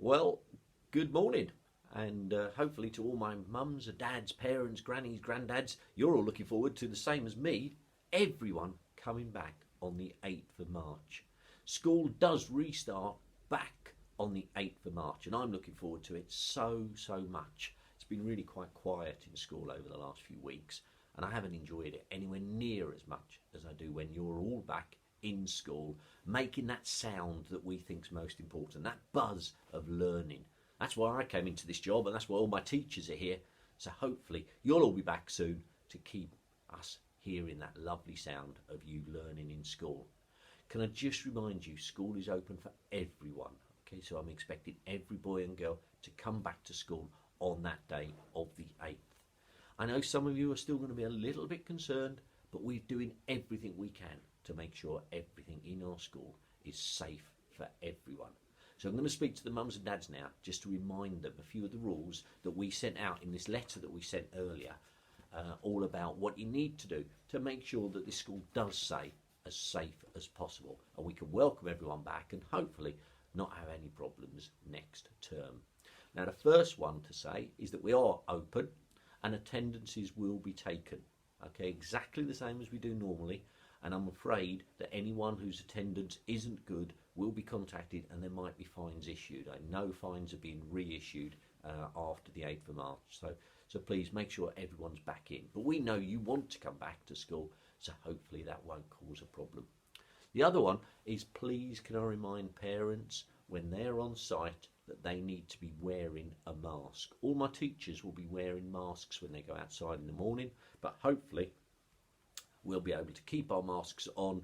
Well, good morning, and hopefully to all my mums, dads, parents, grannies, granddads, you're all looking forward to the same as me, everyone coming back on the 8th of March. School does restart back on the 8th of March, and I'm looking forward to it so much. It's been really quite quiet in school over the last few weeks, and I haven't enjoyed it anywhere near as much as I do when you're all back in school, making that sound that we think's most important, that buzz of learning. That's why I came into this job, and that's why all my teachers are here. So hopefully you'll all be back soon to keep us hearing that lovely sound of you learning in school. Can I just remind you, school is open for everyone. Okay, so I'm expecting every boy and girl to come back to school on that day of the 8th. I know some of you are still going to be a little bit concerned, but we're doing everything we can to make sure everything in our school is safe for everyone. So I'm going to speak to the mums and dads now just to remind them a few of the rules that we sent out in this letter that we sent earlier, all about what you need to do to make sure that this school does stay as safe as possible and we can welcome everyone back and hopefully not have any problems next term. Now, the first one to say is that we are open and attendances will be taken. Okay, exactly the same as we do normally. And I'm afraid that anyone whose attendance isn't good will be contacted and there might be fines issued. I know fines are being reissued after the 8th of March. So please make sure everyone's back in. But we know you want to come back to school, so hopefully that won't cause a problem. The other one is, please can I remind parents when they're on site that they need to be wearing a mask. All my teachers will be wearing masks when they go outside in the morning, but hopefully we'll be able to keep our masks on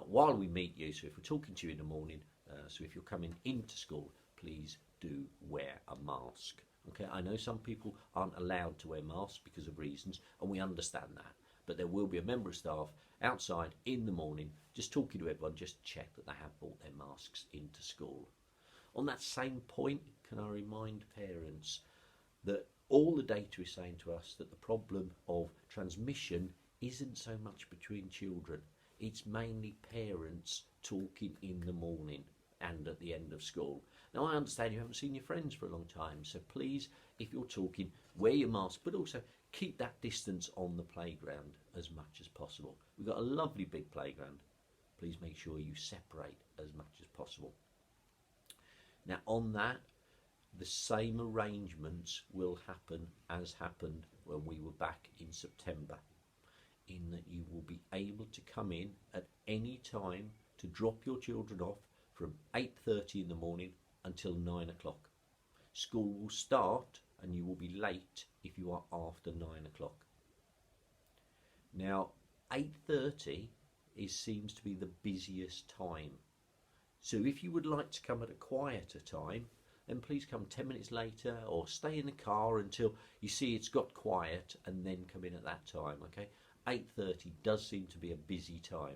while we meet you. So if we're talking to you in the morning, so if you're coming into school, please do wear a mask. Okay, I know some people aren't allowed to wear masks because of reasons, and we understand that. But there will be a member of staff outside in the morning just talking to everyone, just to check that they have brought their masks into school. On that same point, can I remind parents that all the data is saying to us that the problem of transmission isn't so much between children. It's mainly parents talking in the morning and at the end of school. Now, I understand you haven't seen your friends for a long time, so please, if you're talking, wear your mask, but also keep that distance on the playground as much as possible. We've got a lovely big playground. Please make sure you separate as much as possible. Now, on that, the same arrangements will happen as happened when we were back in September, in that you will be able to come in at any time to drop your children off from 8:30 in the morning until 9 o'clock. School will start and you will be late if you are after 9 o'clock. Now, 8:30 seems to be the busiest time. So if you would like to come at a quieter time, then please come 10 minutes later or stay in the car until you see it's got quiet and then come in at that time, okay? 8:30 does seem to be a busy time.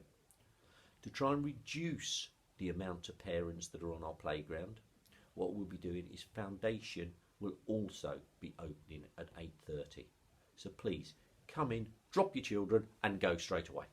To try and reduce the amount of parents that are on our playground, what we'll be doing is Foundation will also be opening at 8:30. So please come in, drop your children and go straight away.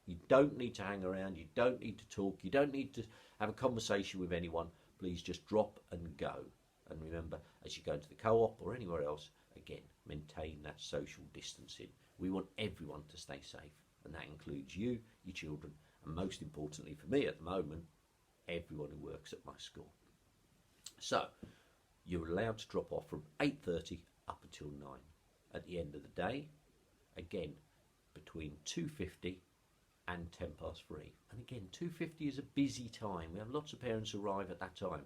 You don't need to hang around, you don't need to talk, you don't need to have a conversation with anyone. Please just drop and go. And remember, as you go to the co-op or anywhere else, again, maintain that social distancing. We want everyone to stay safe, and that includes you, your children, and most importantly for me at the moment, everyone who works at my school. So, you're allowed to drop off from 8:30 up until 9. At the end of the day, again, between 2:50 and 3:10. And again, 2:50 is a busy time. We have lots of parents arrive at that time.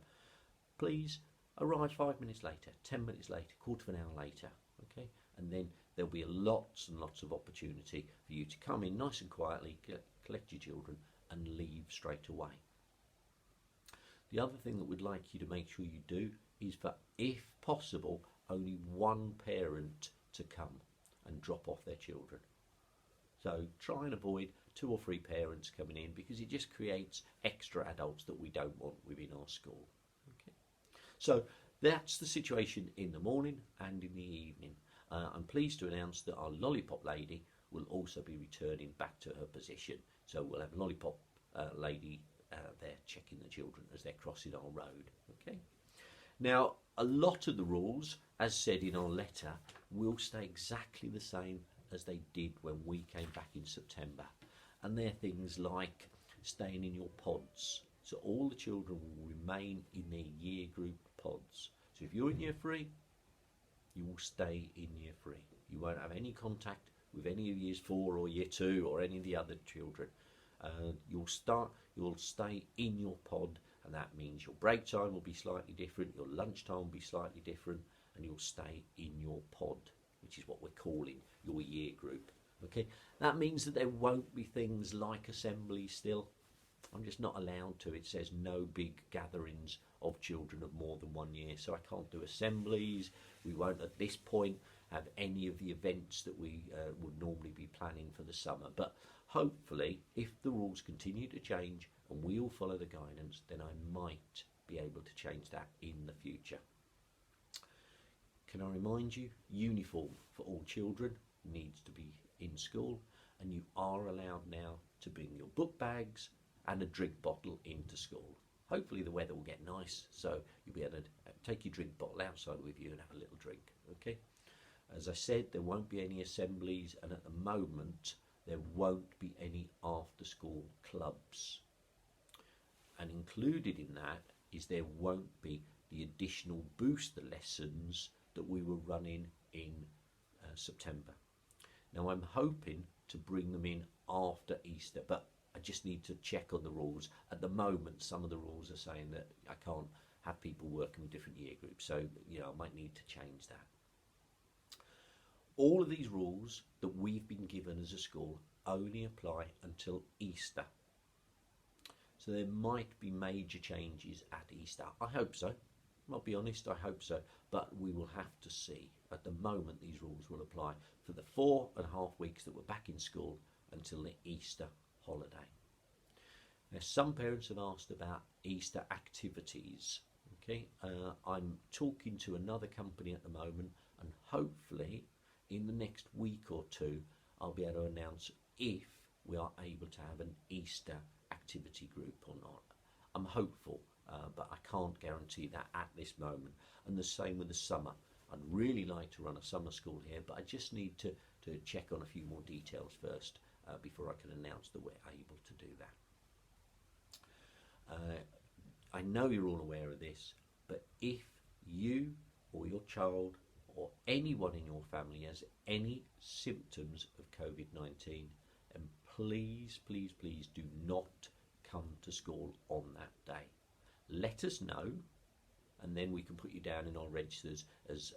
Please arrive 5 minutes later, 10 minutes later, quarter of an hour later, okay? And then there'll be lots and lots of opportunity for you to come in nice and quietly, collect your children and leave straight away. The other thing that we'd like you to make sure you do is for, if possible, only one parent to come and drop off their children. So try and avoid 2 or 3 parents coming in because it just creates extra adults that we don't want within our school. Okay. So that's the situation in the morning and in the evening. I'm pleased to announce that our lollipop lady will also be returning back to her position. So we'll have a lollipop lady there checking the children as they're crossing our road. Okay. Now, a lot of the rules, as said in our letter, will stay exactly the same as they did when we came back in September. And they're things like staying in your pods. So all the children will remain in their year group pods. So if you're in year 3, you will stay in year 3. You won't have any contact with any of years 4 or year 2 or any of the other children. You'll stay in your pod, and that means your break time will be slightly different, your lunch time will be slightly different, and you'll stay in your pod, which is what we're calling your year group. Okay, that means that there won't be things like assemblies still. I'm just not allowed to. It says no big gatherings of children of more than 1 year, so I can't do assemblies. We won't at this point have any of the events that we would normally be planning for the summer. But hopefully, if the rules continue to change and we all follow the guidance, then I might be able to change that in the future. Can I remind you, uniform for all children needs to be in school, and you are allowed now to bring your book bags and a drink bottle into school. Hopefully the weather will get nice, so you'll be able to take your drink bottle outside with you and have a little drink, okay? As I said, there won't be any assemblies, and at the moment there won't be any after school clubs. And included in that is there won't be the additional booster lessons that we were running in September. Now I'm hoping to bring them in after Easter, but I just need to check on the rules. At the moment, some of the rules are saying that I can't have people working with different year groups, so I might need to change that. All of these rules that we've been given as a school only apply until Easter. So there might be major changes at Easter. I hope so. I'll be honest, I hope so, but we will have to see. At the moment, these rules will apply for the 4.5 weeks that we're back in school until the Easter holiday. Now, some parents have asked about Easter activities. Okay, I'm talking to another company at the moment, and hopefully in the next week or two, I'll be able to announce if we are able to have an Easter activity group or not. I'm hopeful, but I can't guarantee that at this moment. And the same with the summer. I'd really like to run a summer school here, but I just need to check on a few more details first before I can announce that we're able to do that. I know you're all aware of this, but if you or your child or anyone in your family has any symptoms of COVID-19, then please, please, please do not come to school on that day. Let us know, and then we can put you down in our registers as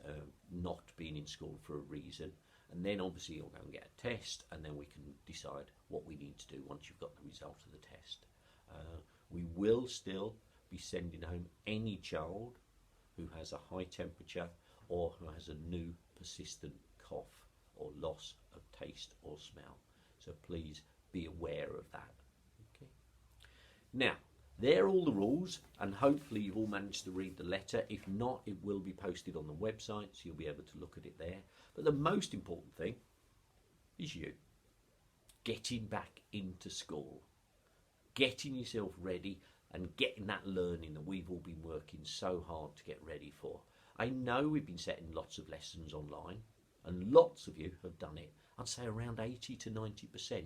not being in school for a reason. And then obviously you'll go and get a test, and then we can decide what we need to do once you've got the result of the test. We will still be sending home any child who has a high temperature or who has a new persistent cough or loss of taste or smell. So please be aware of that. Okay. Now, they're all the rules, and hopefully you've all managed to read the letter. If not, it will be posted on the website, so you'll be able to look at it there. But the most important thing is you getting back into school, getting yourself ready and getting that learning that we've all been working so hard to get ready for. I know we've been setting lots of lessons online, and lots of you have done it. I'd say around 80 to 90%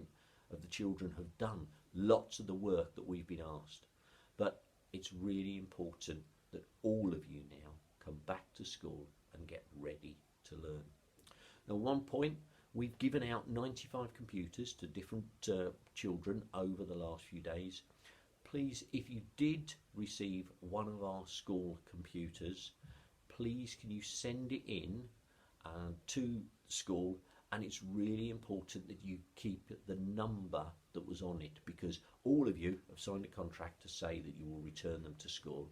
of the children have done lots of the work that we've been asked. But it's really important that all of you now come back to school and get ready to learn. Now, at one point, we've given out 95 computers to different children over the last few days. Please, if you did receive one of our school computers, please can you send it in to school, and it's really important that you keep the number that was on it, because all of you have signed a contract to say that you will return them to school,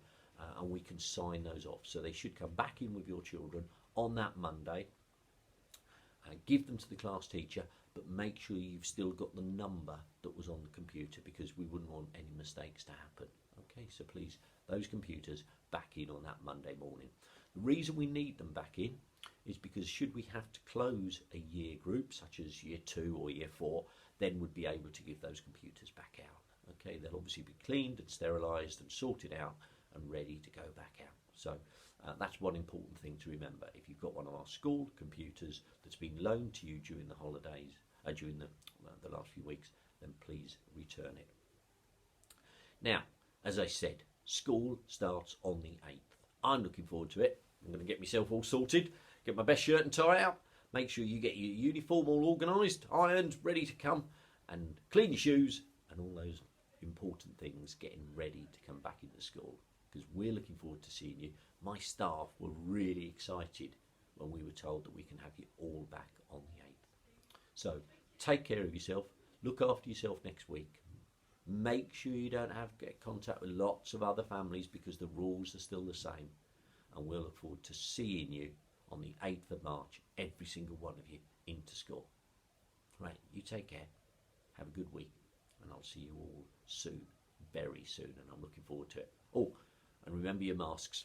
and we can sign those off. So they should come back in with your children on that Monday, give them to the class teacher, but make sure you've still got the number that was on the computer, because we wouldn't want any mistakes to happen. Okay, so please, those computers back in on that Monday morning. The reason we need them back in is because should we have to close a year group, such as year 2 or year 4, then we'd be able to give those computers back out. Okay, they'll obviously be cleaned and sterilised and sorted out and ready to go back out. So that's one important thing to remember. If you've got one of our school computers that's been loaned to you during the holidays, during the last few weeks, then please return it. Now, as I said, school starts on the 8th. I'm looking forward to it. I'm going to get myself all sorted, get my best shirt and tie out, make sure you get your uniform all organised, ironed, ready to come, and clean your shoes and all those important things, getting ready to come back into school, because we're looking forward to seeing you. My staff were really excited when we were told that we can have you all back on the 8th. So take care of yourself, look after yourself next week. Make sure you don't get contact with lots of other families, because the rules are still the same. And we'll look forward to seeing you on the 8th of March, every single one of you, into school. Right, you take care, have a good week, and I'll see you all soon, very soon, and I'm looking forward to it. Oh, and remember your masks.